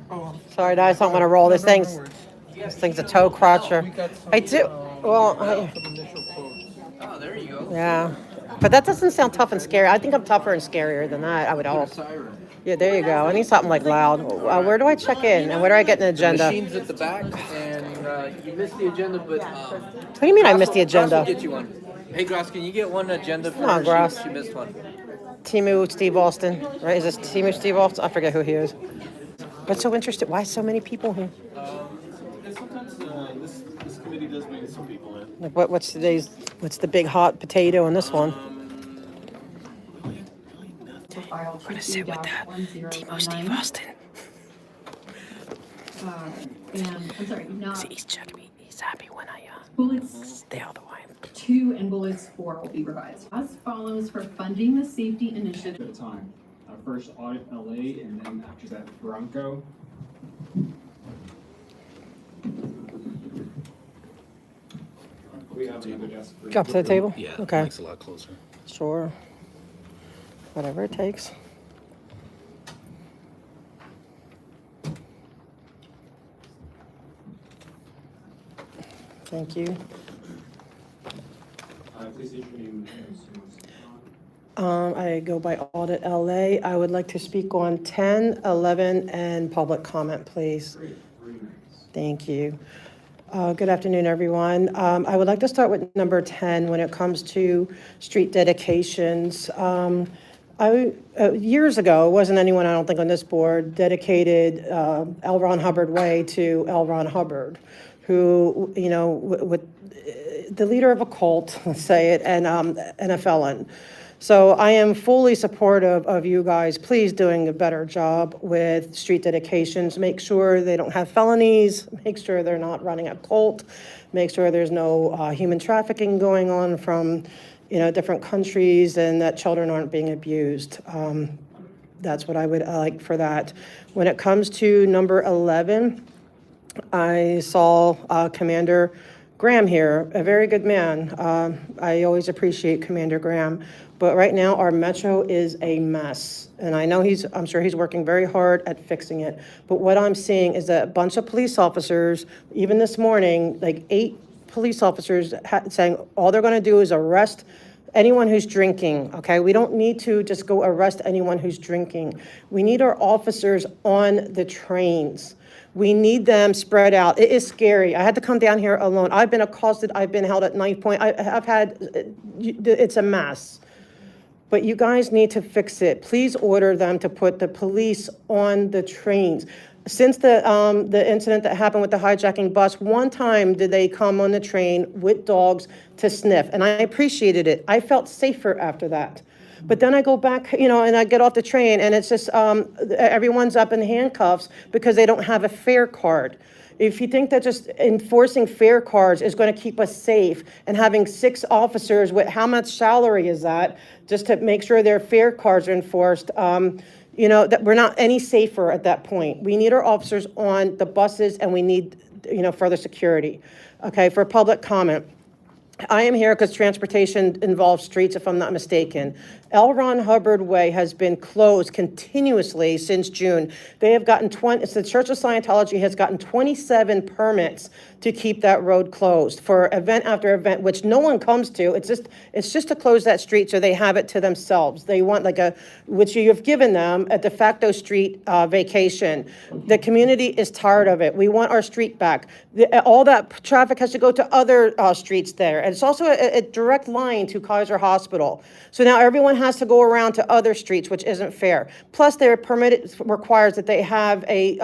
Sorry, I just don't want to roll this thing. This thing's a toe crotcher. I do. Well, Oh, there you go. yeah. But that doesn't sound tough and scary. I think I'm tougher and scarier than that, I would hope. Yeah, there you go. I need something like loud. Where do I check in? And where do I get an agenda? What Machine's at the back, and you missed the agenda, but do you mean I missed the Grass will agenda? get you one. Hey, Grass, can you get one agenda for Come on, her? Grass. She missed one. Timu Steve Austin, right? Is this Timu Steve Austin? I forget who he is. But so interested. Why so many people here? And sometimes this committee does bring some people in. Like what's the big hot potato in this one? I'm gonna sit with that Timo Steve Austin. And I'm sorry, not. See, he's checking me. He's happy when I Bullets stay out of the way. 2 and bullets 4 will be revised. As follows for funding the safety initiative. At a time. First audit LA, and then after that Bronco. We have another desk. Up to the table? Yeah, Okay. makes it a lot closer. Sure. Whatever it takes. Thank you. Please state your name. I go by Audit LA. I would like to speak on 10, 11, and public comment, please. Great, 3 minutes. Thank you. Good afternoon, everyone. I would like to start with number 10 when it comes to street dedications. Years ago, it wasn't anyone, I don't think, on this board, dedicated L. Ron Hubbard Way to L. Ron Hubbard, who, you know, with the leader of a cult, let's say it, and a felon. So I am fully supportive of you guys, please doing a better job with street dedications. Make sure they don't have felonies, make sure they're not running a cult, make sure there's no human trafficking going on from, you know, different countries, and that children aren't being abused. That's what I would like for that. When it comes to number 11, I saw Commander Graham here, a very good man. I always appreciate Commander Graham. But right now, our metro is a mess. And I know I'm sure he's working very hard at fixing it. But what I'm seeing is that a bunch of police officers, even this morning, like 8 police officers saying all they're gonna do is arrest anyone who's drinking, okay? We don't need to just go arrest anyone who's drinking. We need our officers on the trains. We need them spread out. It is scary. I had to come down here alone. I've been accosted. I've been held at knife point. I've had, it's a mess. But you guys need to fix it. Please order them to put the police on the trains. Since the incident that happened with the hijacking bus, one time did they come on the train with dogs to sniff, and I appreciated it. I felt safer after that. But then I go back, you know, and I get off the train, and it's just everyone's up in handcuffs because they don't have a fare card. If you think that just enforcing fare cards is going to keep us safe, and having 6 officers with how much salary is that, just to make sure their fare cards are enforced, you know, that we're not any safer at that point. We need our officers on the buses, and we need, you know, further security. Okay, for public comment. I am here because transportation involves streets, if I'm not mistaken. L. Ron Hubbard Way has been closed continuously since June. They have gotten the Church of Scientology has gotten 27 permits to keep that road closed for event after event, which no one comes to. It's just to close that street so they have it to themselves. They want which you have given them, a de facto street vacation. The community is tired of it. We want our street back. All that traffic has to go to other streets there. And it's also a direct line to Kaiser Hospital. So now everyone has to go around to other streets, which isn't fair. Plus, their permit requires that they have a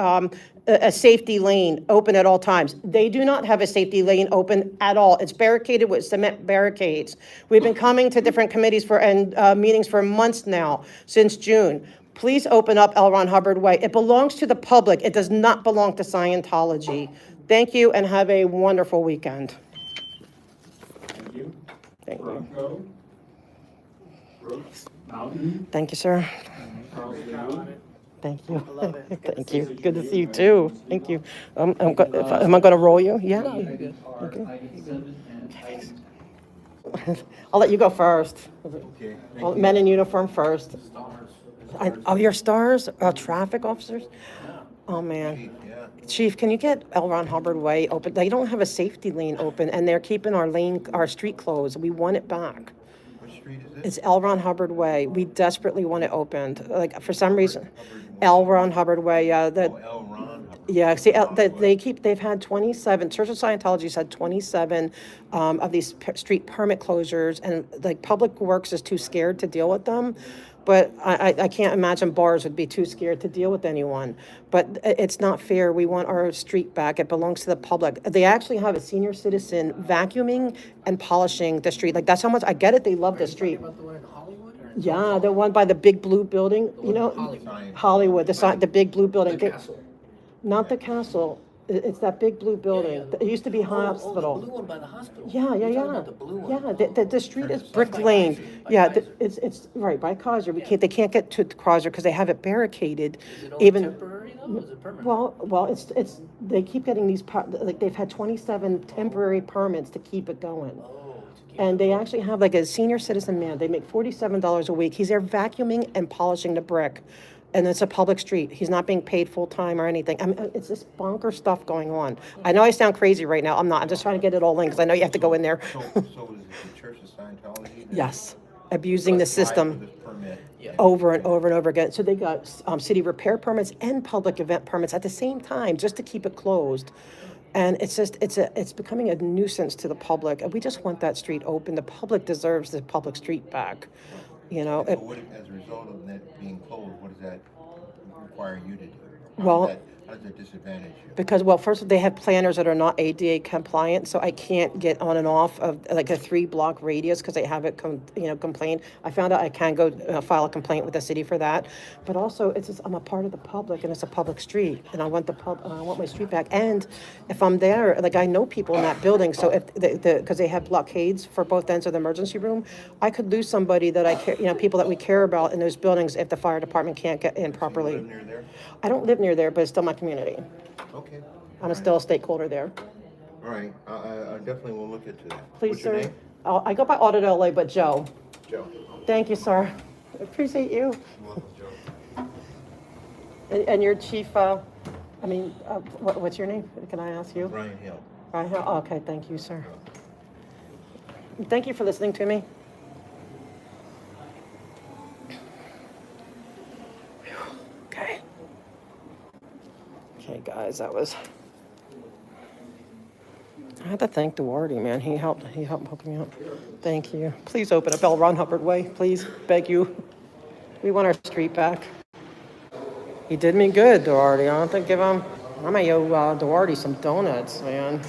safety lane open at all times. They do not have a safety lane open at all. It's barricaded with cement barricades. We've been coming to different committees and meetings for months now, since June. Please open up L. Ron Hubbard Way. It belongs to the public. It does not belong to Scientology. Thank you, and have a wonderful weekend. Thank you. Thank you. Bronco. Brooks. Mountain. Thank you, sir. Carlsbad. Thank you. Thank you. Good to see you too. Thank you. Am I going to roll you? Yeah. Okay. I'll let you go first. Okay. Men in uniform first. Oh, you're stars? Traffic officers? Oh, man. Yeah. Chief, can you get L. Ron Hubbard Way open? They don't have a safety lane open, and they're keeping our street closed. We want it back. Which street is It's it? L. Ron Hubbard Way. We desperately want it opened. Like, for some reason, Hubbard Way. L. Ron Hubbard Way, yeah, Oh, L. Ron Hubbard. yeah, see, Way. they've had 27, Church of Scientology's had 27 of these street permit closures, and like Public Works is too scared to deal with them. But I can't imagine bars would be too scared to deal with anyone. But it's not fair. We want our street back. It belongs to the public. They actually have a senior citizen vacuuming and polishing the street. Like, that's how much, I get it, they love the street. About the one in Hollywood? Or in Yeah, the one by the big blue building, you know? Hollywood. Hollywood, the big blue building. The castle. Not the castle. It's that big blue building. It used to be hospital. Oh, the blue one by the hospital. Yeah, yeah, You're talking yeah. about the blue one. Yeah, the street is Brick by Lane. Kaiser, by Yeah, Kaiser. it's right by Kaiser. They can't get to Kaiser because they have it barricaded. Is it only Even temporary though? Or is it permanent? well, it's they keep getting these like they've had 27 temporary permits to keep it going. Oh, to keep And they actually have like a senior citizen man. They make $47 a week. He's there vacuuming and polishing the brick. And it's a public street. He's not being paid full time or anything. I mean, it's this bonker stuff going on. I know I sound crazy right now. I'm not. I'm just trying to get it all in because I know you have to go in there. So is it the Church of Scientology? that Yes, abusing the applied for system this permit? over and over and over again. So they got city repair permits and public event permits at the same time just to keep it closed. And it's just, it's becoming a nuisance to the public. And we just want that street open. The public deserves the public street back. You know, So what, as a result of that being closed, what does that require you to do? Well- How does that disadvantage you? because, well, first, they have planners that are not ADA compliant, so I can't get on and off of like a 3-block radius because they have it, complained. I found out I can go file a complaint with the city for that. But also, it's just, I'm a part of the public and it's a public street and I want I want my street back. And if I'm there, like I know people in that building, so if because they have blockades for both ends of the emergency room, I could lose somebody that I care, people that we care about in those buildings if the fire department can't get in You properly. live near there? I don't live near there, but it's still my community. Okay. I'm still a stakeholder there. All right, I definitely will look into that. Please, What's your sir. name? I go by Audit LA, but Joe. Joe. Thank you, sir. Appreciate you. Welcome, Joe. And your chief, what's your name? Can I ask you? Brian Hill. Right here. Okay, thank you, sir. Thank you for listening to me. Okay. Okay, guys, that was. I have to thank Duarte, man. He helped hook me up. Thank you. Please open up L. Ron Hubbard Way, please. Beg you. We want our street back. He did me good, Duarte. I don't think give him. I might owe Duarte some donuts, man.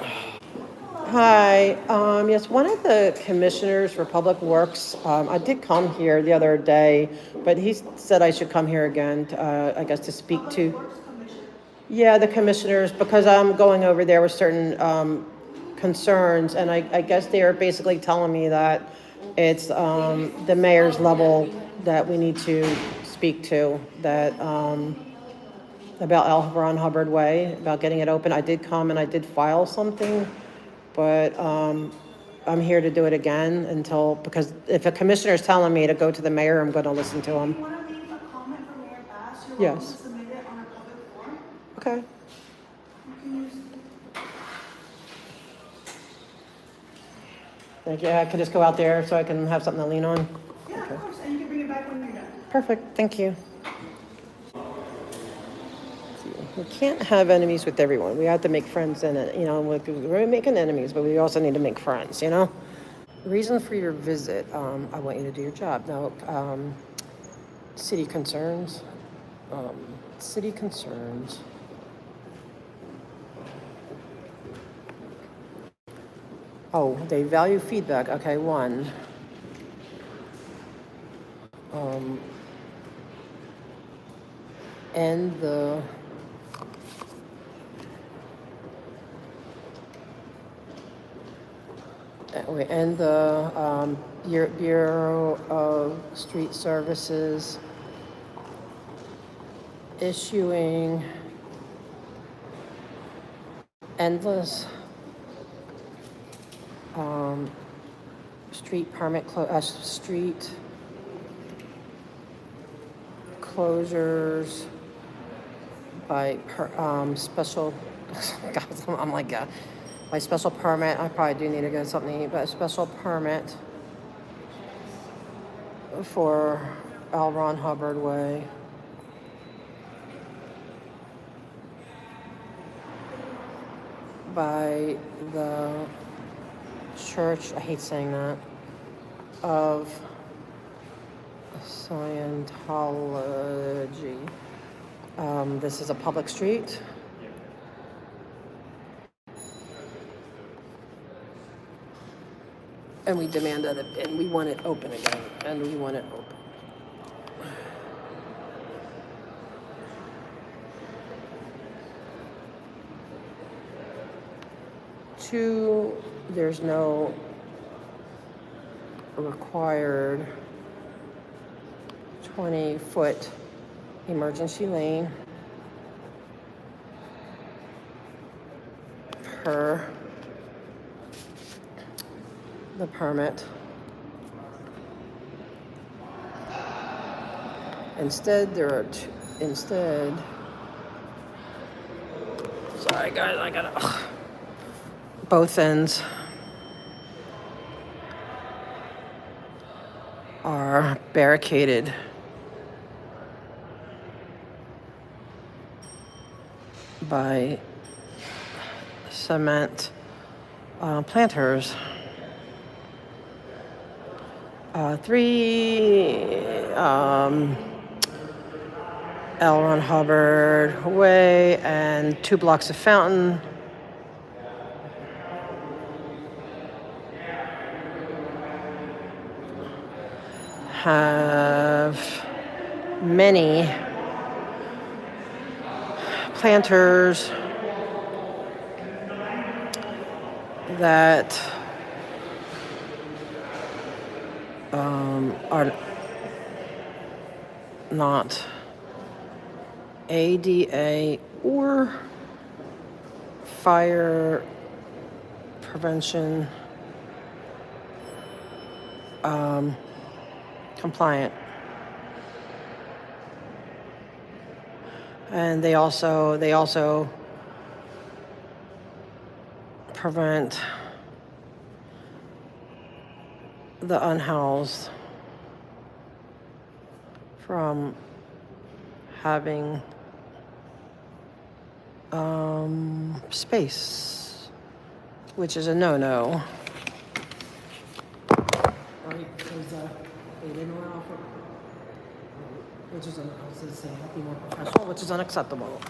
Hi. Yes, one of the commissioners for Public Works. I did come here the other day, but he said I should come here again. I guess to speak to. Yeah, the commissioners, because I'm going over there with certain concerns, and I guess they are basically telling me that it's the mayor's level that we need to speak to, that about L. Ron Hubbard Way, about getting it open. I did come and I did file something, but I'm here to do it again because if a commissioner is telling me to go to the mayor, I'm going to listen to him. You want to leave a comment for Mayor Bass? You're Yes. welcome to submit it on a public forum. Okay. You can use. Thank you. I could just go out there so I can have something to lean on. Yeah, of course, and you can bring it back when you're done. Perfect, thank you. We can't have enemies with everyone. We have to make friends in it, we're making enemies, but we also need to make friends, Reason for your visit, I want you to do your job. Now, city concerns, city concerns. Oh, they value feedback, okay, 1. And the Bureau of Street Services issuing endless street closures by special, God, I'm like, by special permit, I probably do need to get something to eat, but a special permit for L. Ron Hubbard Way. By the Church, I hate saying that, of Scientology. This is a public street. And we demand that it, and we want it open again, and we want it open. Two, there's no required 20-foot emergency lane per the permit. Instead, sorry guys, I gotta, both ends are barricaded by cement planters. Three L. Ron Hubbard Way and 2 blocks of Fountain. Have many planters that are not ADA or fire prevention compliant. And they also prevent the unhoused from having space, which is a no-no. Right, because they didn't allow for, which is, I was gonna say, be more professional, which is unacceptable.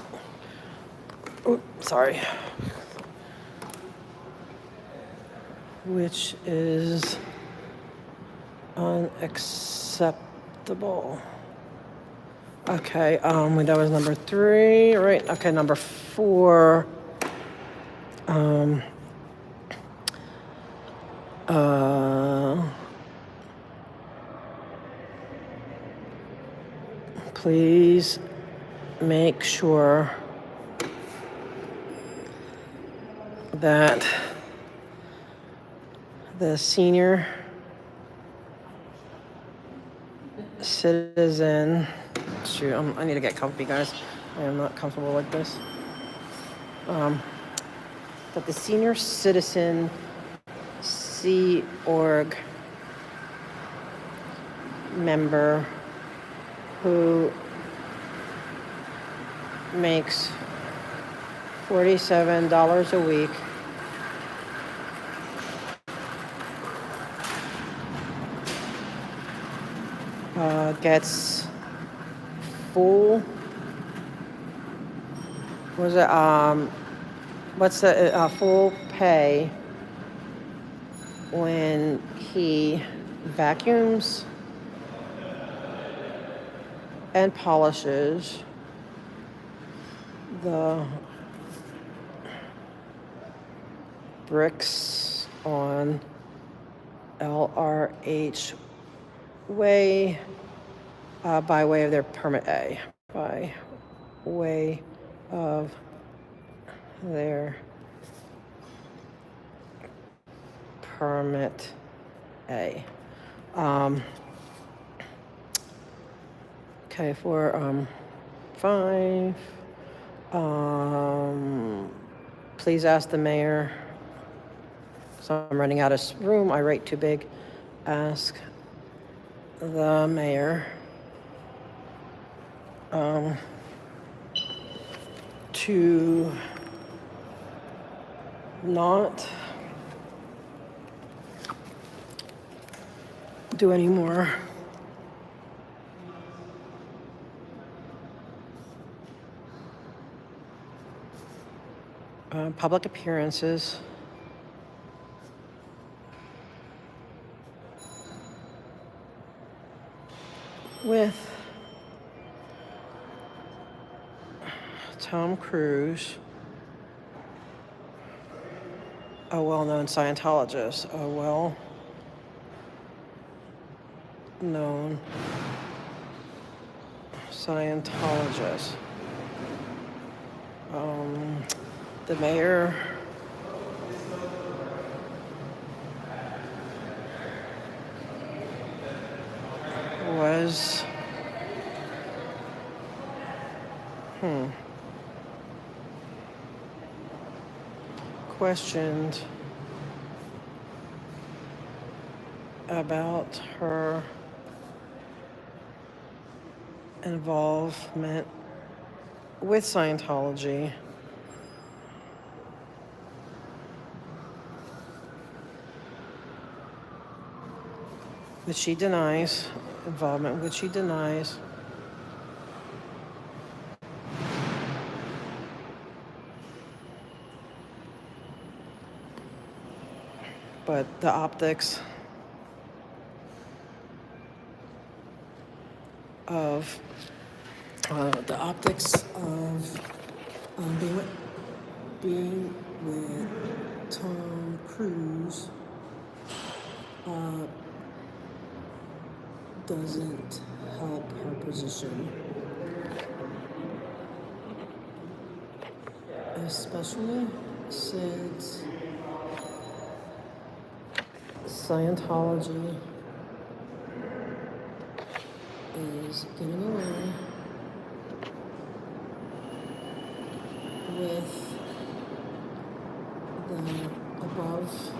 Ooh, sorry. Which is unacceptable. Okay, that was number 3, right? Okay, number 4. Please make sure that the senior citizen, shoot, I need to get comfy, guys. I am not comfortable like this. That the senior citizen Sea Org member who makes $47 a week gets full, what's the full pay when he vacuums and polishes the bricks on LRH Way by way of their permit A. By way of their permit A. Okay, for 5, Please ask the mayor. So I'm running out of room. I write too big. Ask the mayor to not do any more public appearances with Tom Cruise, a well-known Scientologist, a well-known Scientologist. The mayor was questioned about her involvement with Scientology, which she denies, involvement which she denies. But the optics of being with Tom Cruise doesn't help her position, especially since Scientology is getting away with the above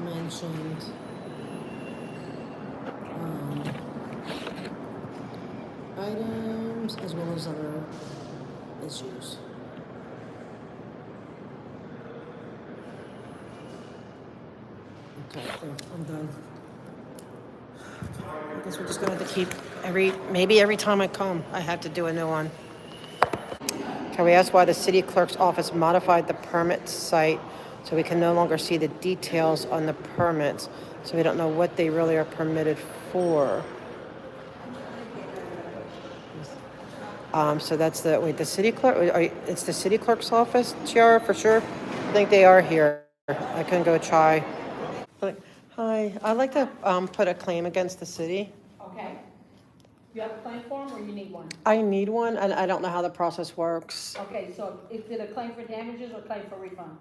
mentioned items as well as other issues. Okay, I'm done. I guess we're just gonna have to keep maybe every time I come, I have to do a new one. Can we ask why the city clerk's office modified the permit site so we can no longer see the details on the permits, so we don't know what they really are permitted for? So that's the city clerk, it's the city clerk's office, Tiara, for sure? I think they are here. I can go try. Hi, I'd like to put a claim against the city. Okay. You have a claim form or you need one? I need one, and I don't know how the process works. Okay, so is it a claim for damages or claim for refund?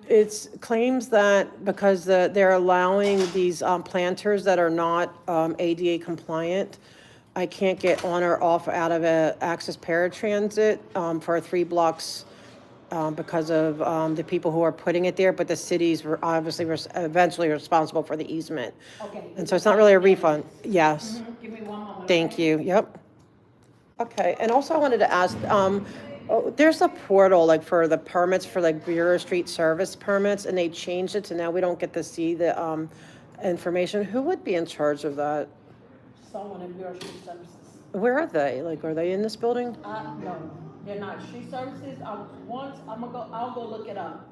It's claims that because they're allowing these planters that are not ADA compliant, I can't get on or off out of a Access Paratransit for 3 blocks because of the people who are putting it there, but the cities were obviously eventually responsible for the easement. Okay. And so it's not really a refund. Yes. Give me one moment. Thank okay? you. Yep. Okay. And also I wanted to ask, there's a portal like for the permits for like Bureau Street service permits, and they changed it to now we don't get to see the information. Who would be in charge of that? Someone in Bureau Street Services. Where are they? Like, are they in this building? No, they're not street services. I'll go look it up.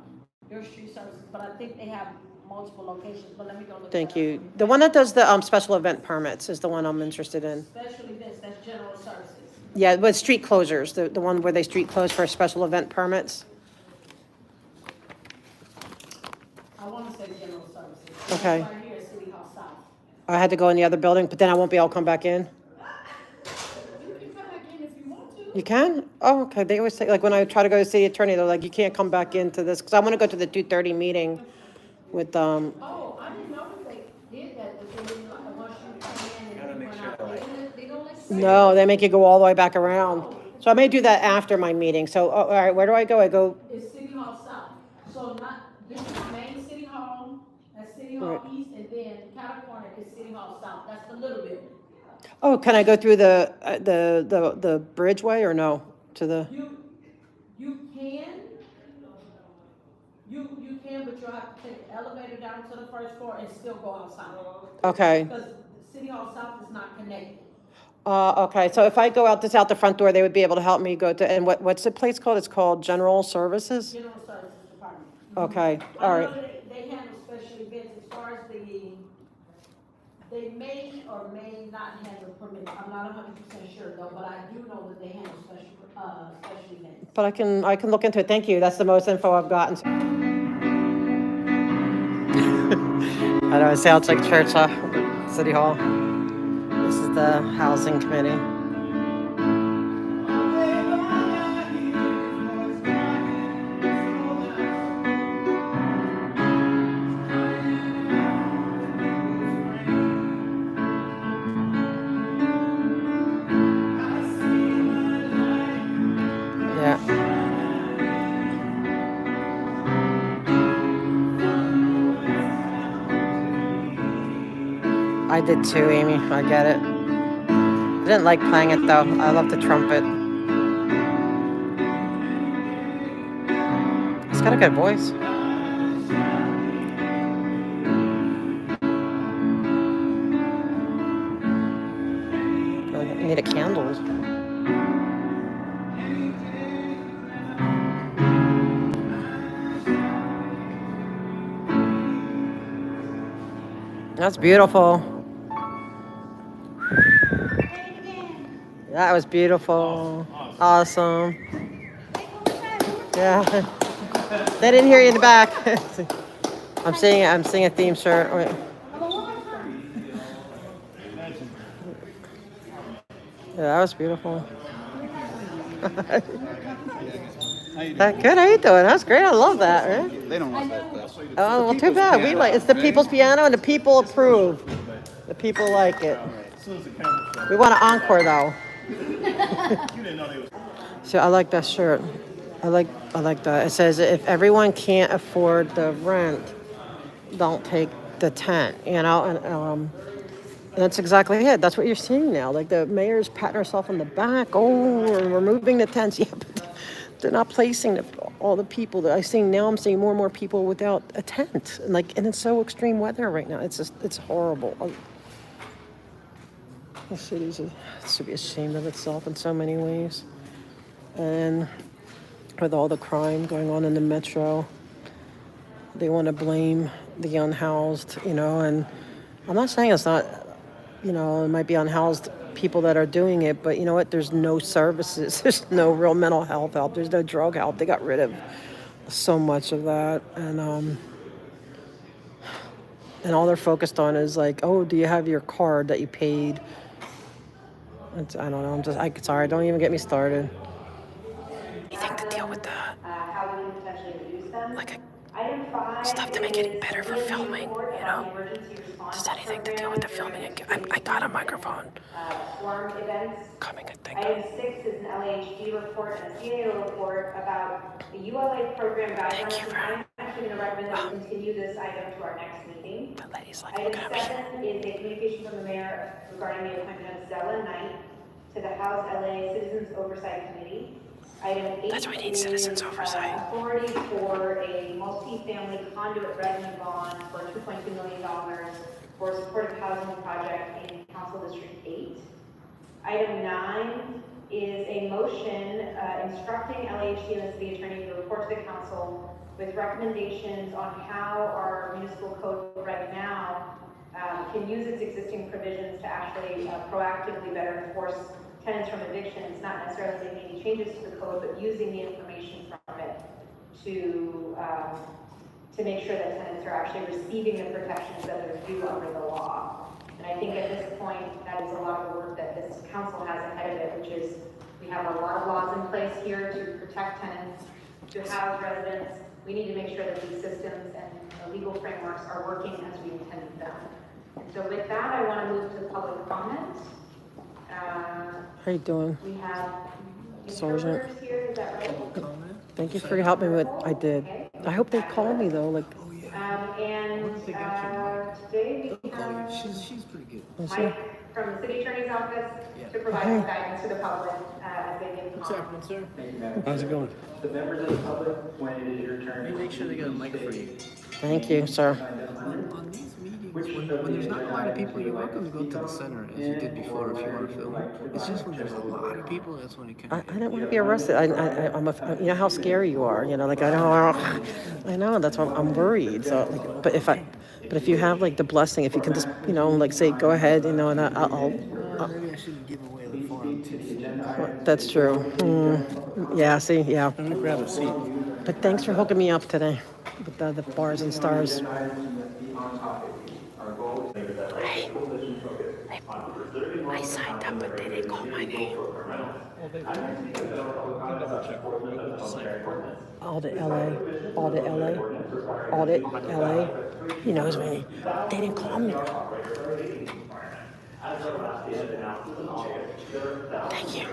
Bureau Street Services, but I think they have multiple locations, but let me go look Thank it you. up. The one that does the special event permits is the one I'm interested in. Special events, that's general services. Yeah, but street closures, the one where they street close for special event permits. I wanna say general services. Okay. It's right here at City Hall South. I had to go in the other building, but then I won't be able to come back in. You can come back in if you want to. You can? Oh, okay. They always say, like, when I try to go to city attorney, they're like, you can't come back into this, because I want to go to the 2:30 meeting with, Oh, I didn't know that they did that, they didn't, like, once you come in and you went out, they don't let you. no, they make you go all the way back around. Oh, So I may do that after my meeting. So, all right, where do I go? I go, It's City Hall South, so not, this is main City Hall, that's City Hall Right. East, and then Cattle Corner is City Hall South, that's the little building. oh, can I go through the bridgeway or no? To the, You can, you can, but you'll have to take the elevator down to the first floor and still go outside. okay. Because City Hall South is not connected. Okay, so if I go out the front door, they would be able to help me go to, and what's the place called? It's called General Services? General Services Department. Okay, all I right. know they handle special events as far as they may or may not handle permits. I'm not 100% sure though, but I do know that they handle special events. But I can look into it. Thank you. That's the most info I've gotten. I know, it sounds like church, City Hall. This is the housing committee. Yeah. I did too, Amy. I get it. I didn't like playing it though. I love the trumpet. He's got a good voice. I need a candle. That's beautiful. That was beautiful. Awesome. Yeah. They didn't hear you in the back. I'm seeing a theme shirt. Wait. Yeah, that was beautiful. Good, how you doing? That's great. I love that, right? They don't like that. Oh, well, too bad. We like, it's the people's piano and the people approve. The people like it. We want an encore though. So I like that shirt. I like that. It says if everyone can't afford the rent, don't take the tent, you know, and that's exactly it. That's what you're seeing now. Like the mayor's patting herself on the back. Oh, we're removing the tents. Yeah, but they're not placing all the people that I'm seeing more and more people without a tent. And it's so extreme weather right now. It's horrible. The city should be ashamed of itself in so many ways. And with all the crime going on in the metro, they want to blame the unhoused, you know, and I'm not saying it's not, you know, it might be unhoused people that are doing it, but you know what? There's no services. There's no real mental health help. There's no drug help. They got rid of so much of that. And all they're focused on is like, oh, do you have your card that you paid? I don't know. Sorry, don't even get me started. You think to deal with that? How we can potentially reduce them. Like Item 5 stuff to make it is better for a filming, report you about know? the emergency response Just anything to deal program with the filming. during I got a microphone. Storm events. Coming, I think. Item 6 is an LAHD report and a CAO report about the ULA program guidelines. Thank you for- I'm actually going to recommend that we continue this item to our next meeting. The lady's like, Item look at me. 7 is a communication from the mayor regarding the appointment of Zella Knight to the House LA Citizens Oversight Committee. Item 8 That's why we need is citizens oversight. authority for a multi-family conduit revenue bond for $2.2 million for a supportive housing project in Council District 8. Item 9 is a motion instructing LAHD and the city attorney to report to the council with recommendations on how our municipal code right now can use its existing provisions to actually proactively better enforce tenants from evictions, not necessarily making any changes to the code, but using the information from it to make sure that tenants are actually receiving the protections that are due under the law. And I think at this point, that is a lot of the work that this council has ahead of it, which is we have a lot of laws in place here to protect tenants, to house residents. We need to make sure that these systems and the legal frameworks are working as we intended them. So with that, I want to move to public comment. How you doing? We have Sergeant. interpreters here, is that right? Comment? Thank you for helping me with, I did. I hope they call me though, like, Oh, yeah. And, They got your mic. today we They'll call you. have She's pretty good. let's see. Mike from the city attorney's office Yeah. to provide Hey. some guidance to the public, as they give What's comment. happening, sir? Thank you, Madam How's it going? The members of the public, when it is your turn. Maybe make sure they got a mic for you. Thank you, sir. On these meetings, when there's not a lot of people, you're welcome to go to the center, as you did before if you want to film. It's just when there's a lot of people, that's when it I kind of. don't want to be arrested. You know how scary you are, you know, like, I know, that's why I'm worried. So, like, but if you have like the blessing, if you can just, you know, like say, go ahead, you know, and Maybe I shouldn't give away the forum too. that's true. Yeah, see, yeah. I'm gonna grab a seat. But thanks for hooking me up today with the bars and stars. Hey, I signed up, but they didn't call my name. Audit LA, Audit LA, Audit LA. He knows me. They didn't call me. Thank you.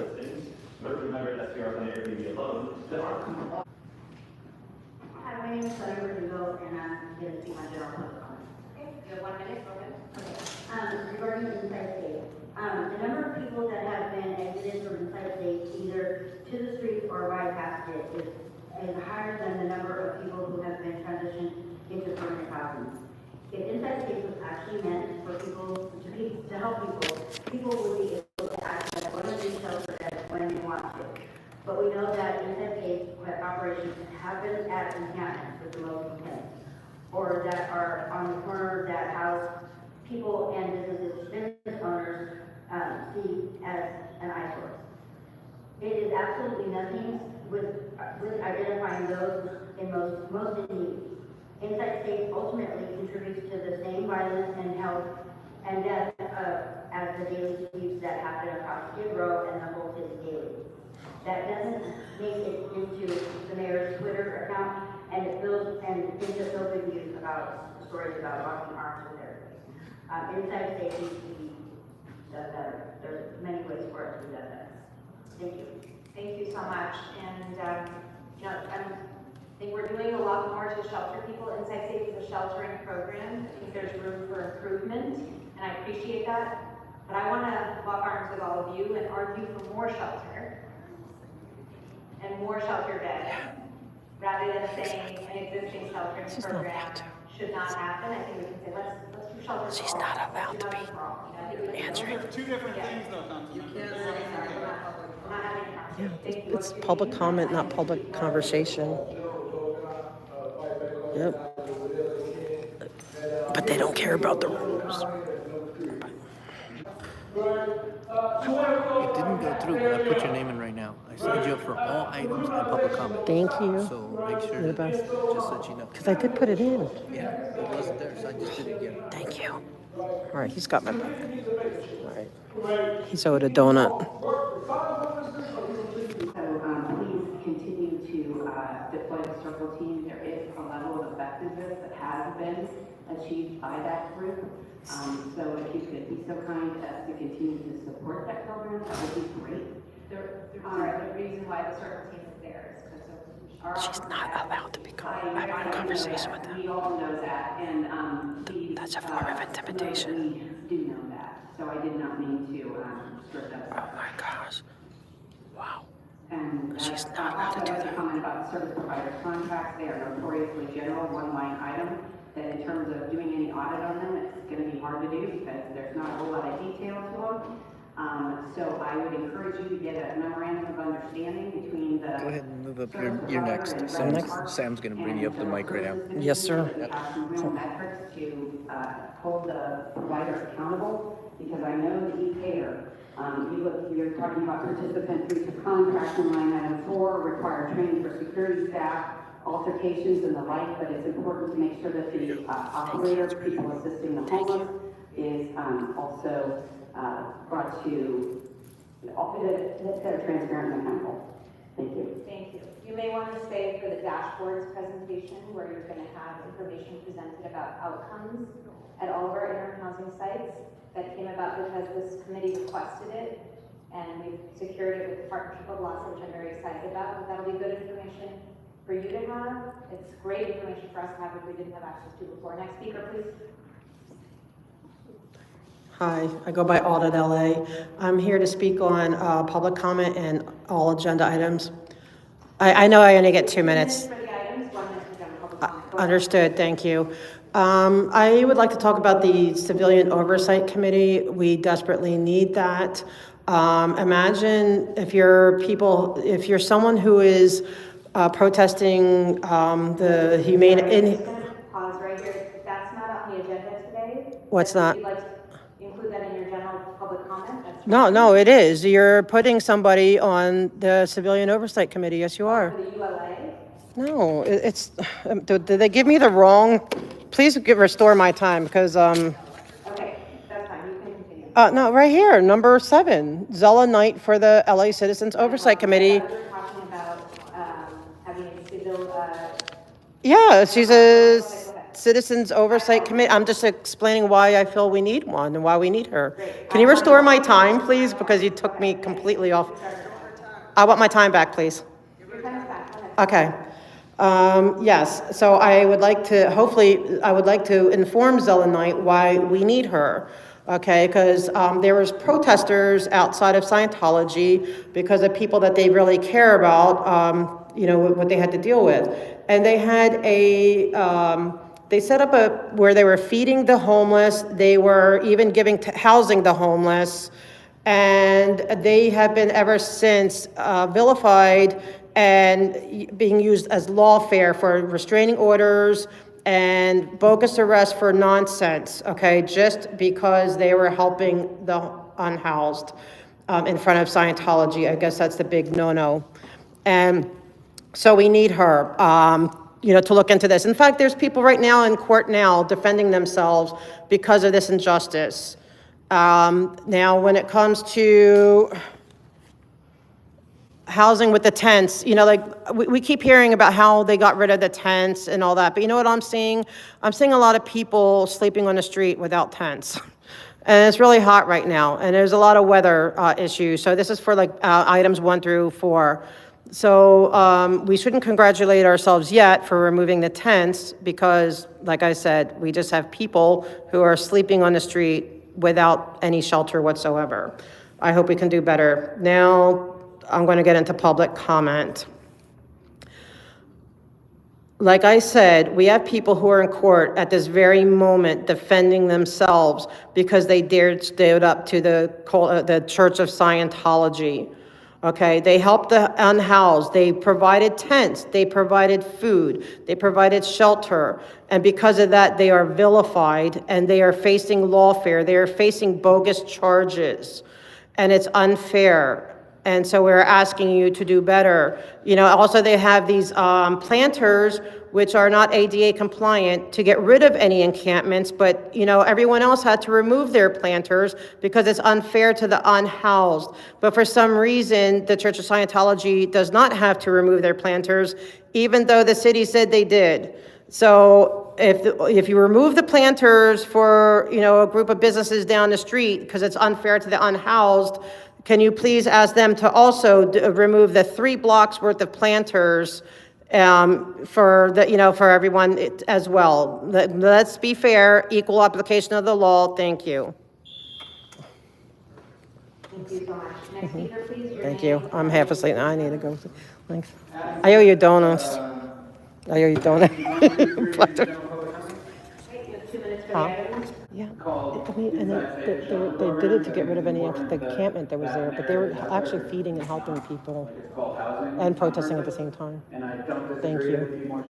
Hi, my name is Sunny Rodrigo, and I'm here to speak my general public comment. Okay, you have 1 minute, go ahead. Regarding Inside State, the number of people that have been exited from Inside State, either to the street or right past it, is higher than the number of people who have been transitioned into permanent housing. If Inside State was actually meant for people to help people would be able to access one of these shelters when they want to. But we know that Inside State operations have been at encampments with the most complaints, or that are on the corner that house people and business owners see as an eyesore. It is absolutely nothing with identifying those in most in need. Inside State ultimately contributes to the same violence and health and death as the daily sweeps that happen across Skid Row and the whole city daily. That doesn't make it into the mayor's Twitter account, and it feels and things that feel good news about stories about locking arms with everybody. Inside State needs to be done better. There's many ways for it to be done better. Thank you. Thank you so much, and, I think we're doing a lot more to shelter people. Inside State is a sheltering program. I think there's room for improvement, and I appreciate that. But I want to lock arms with all of you and argue for more shelter and more shelter beds, rather than saying an existing sheltering program should not happen. I think we can say, let's do shelter for all. She's not allowed to be answering. Two different things though, Councilman. Yeah, it's public comment, not public conversation. Yep. But they don't care about the rules. It didn't go through, but I put your name in right now. I signed you up for all items and public comment. Thank you. So make sure, You're the best. just so you know. Because I did put it in. Yeah, it wasn't there, so I just did it again. Thank you. All right, he's got my back. All right. He's owed a donut. So please continue to deploy the circle team. There is a level of effectiveness that has been achieved by that group. So if you could be so kind as to continue to support that program, that would be great. The reason why the circle team is there is because of our. She's not allowed to be called. I'm having a conversation with them. We all know that, and That's a form of intimidation. We do know that, so I did not mean to skirt that. Oh my gosh. Wow. And She's not allowed to do also, that. comment about service provider contracts, they are notoriously general, one-line item, that in terms of doing any audit on them, it's gonna be hard to do because there's not a whole lot of detail to them. So I would encourage you to get a memorandum of understanding between the. Go ahead and move up. You're next. Sam's gonna bring you up the mic right now. Yes, sir. Some real metrics to hold the provider accountable, because I know that you care. You're talking about participant breach of contract in line item 4, require training for security staff, altercations and the like, but it's important to make sure that the operator, people assisting the homeless, is also brought to, that are transparent and accountable. Thank you. Thank you. You may want to stay for the dashboards presentation where you're going to have information presented about outcomes at all of our interim housing sites that came about because this committee requested it. and we've secured it with the partnership of LASA, which I'm very excited about. That'll be good information for you to have. It's great information for us to have if we didn't have access to before. Next speaker, please. Hi, I go by Audit LA. I'm here to speak on public comment and all agenda items. I know I only get 2 minutes. 2 minutes for the items, 1 minute for general public comment. Go ahead. Understood, thank you. I would like to talk about the Civilian Oversight Committee. We desperately need that. Imagine if you're someone who is protesting the humane, I'm just gonna pause right here. That's not on the agenda today. What's If that? you'd like to include that in your general public comment, that's No, it is. You're putting somebody on the Civilian Oversight Committee, yes you are. for the ULA. No, it's, did they give me the wrong, please restore my time, because, Okay, that's fine, you can continue. no, right here, number 7, Zella Knight for the LA Citizens Oversight Committee. I thought we were talking about, having a civil, Yeah, she's a Go ahead. Citizens Oversight Committee. I'm just explaining why I feel we need one and why we need her. Great. Can you restore my time, please? Because you took me completely off. I want my time back, please. your time is back, go ahead. Okay. Yes, so I would like to inform Zella Knight why we need her. Okay, because there was protesters outside of Scientology because of people that they really care about, what they had to deal with. And they had they set up where they were feeding the homeless, they were even housing the homeless, and they have been ever since vilified and being used as lawfare for restraining orders and bogus arrests for nonsense, okay, just because they were helping the unhoused in front of Scientology. I guess that's the big no-no. And so we need her, to look into this. In fact, there's people right now in court now defending themselves because of this injustice. Now, when it comes to housing with the tents, we keep hearing about how they got rid of the tents and all that, but you know what I'm seeing? I'm seeing a lot of people sleeping on the street without tents. And it's really hot right now, and there's a lot of weather issues. So this is for items 1 through 4. So we shouldn't congratulate ourselves yet for removing the tents because, like I said, we just have people who are sleeping on the street without any shelter whatsoever. I hope we can do better. Now, I'm going to get into public comment. Like I said, we have people who are in court at this very moment defending themselves because they stood up to the Church of Scientology. Okay, they helped the unhoused, they provided tents, they provided food, they provided shelter, and because of that, they are vilified and they are facing lawfare, they are facing bogus charges, and it's unfair. And so we're asking you to do better. Also they have these planters, which are not ADA compliant, to get rid of any encampments, but everyone else had to remove their planters because it's unfair to the unhoused. But for some reason, the Church of Scientology does not have to remove their planters, even though the city said they did. So if you remove the planters for a group of businesses down the street because it's unfair to the unhoused, can you please ask them to also remove the 3 blocks worth of planters for everyone as well? Let's be fair, equal application of the law. Thank you. Thank you so much. Next speaker, please. Your Thank name. you. I'm half asleep now. I need to go. Thanks. I owe you donuts. I owe you donuts. Okay, you have 2 minutes for the items. Yeah, I mean, and they did it to get rid of any encampment that was there, but they were actually feeding and helping people and protesting at the same time. Thank you.